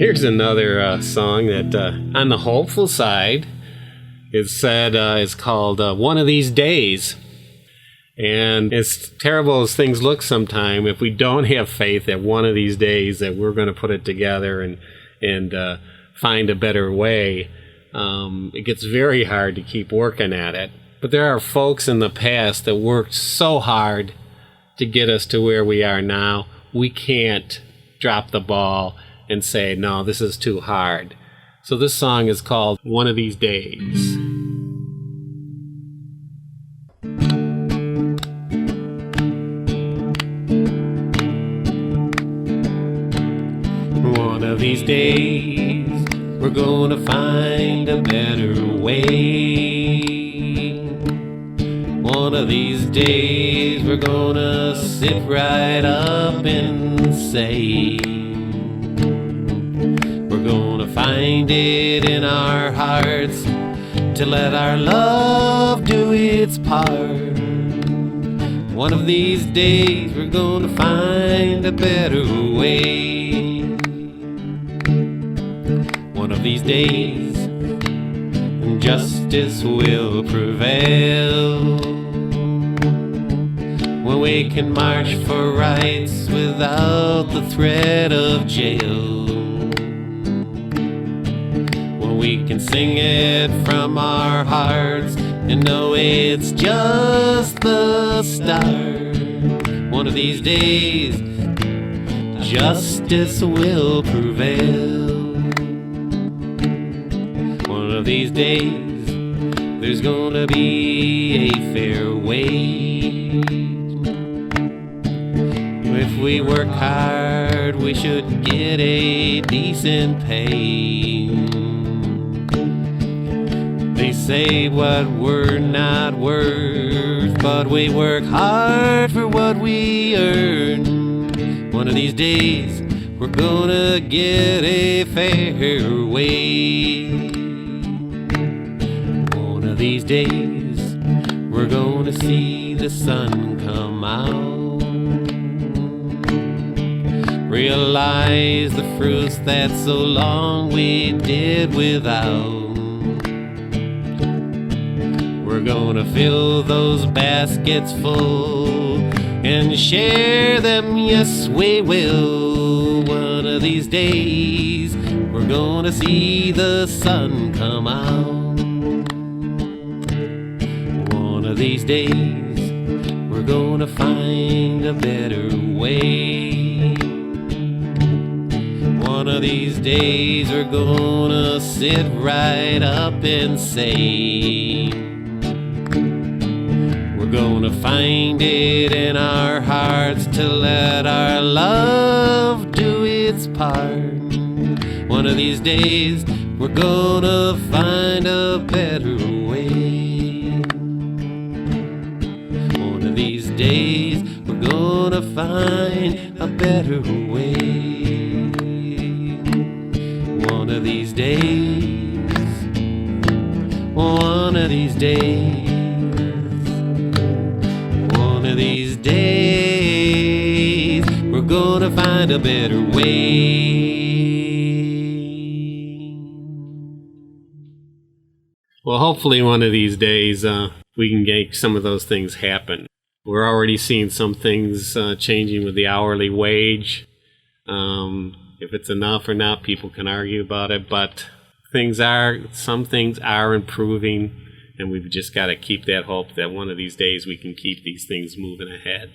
Here's another song that, on the hopeful side, is said is called One of These Days. And as terrible as things look sometime, if we don't have faith that one of these days that we're going to put it together and find a better way, it gets very hard to keep working at it. But there are folks in the past that worked so hard to get us to where we are now. We can't drop the ball and say, no, this is too hard. So this song is called One of These Days. One of these days, we're gonna find a better way. One of these days, we're gonna sit right up and say, we're gonna find it in our hearts to let our love do its part. One of these days, we're gonna find a better way. One of these days, justice will prevail, when we can march for rights without the threat of jail, when we can sing it from our hearts and know it's just the start. One of these days, justice will prevail. One of these days, there's gonna be a fair wage. If we work hard, we should get a decent pay. They say what we're not worth, but we work hard for what we earn. One of these days, we're gonna get a fair wage. One of these days, we're gonna see the sun come out, realize the fruits that so long we did without. We're gonna fill those baskets full and share them, yes we will. One of these days, we're gonna see the sun come out. One of these days, we're gonna find a better way. One of these days, we're gonna sit right up and say, we're gonna find it in our hearts to let our love do its part. One of these days, we're gonna find a better way. One of these days, we're gonna find a better way. One of these days, one of these days, one of these days, we're gonna find a better way. Well, hopefully one of these days we can make some of those things happen. We're already seeing some things changing with the hourly wage. If it's enough or not, people can argue about it, but some things are improving, and we've just got to keep that hope that one of these days we can keep these things moving ahead.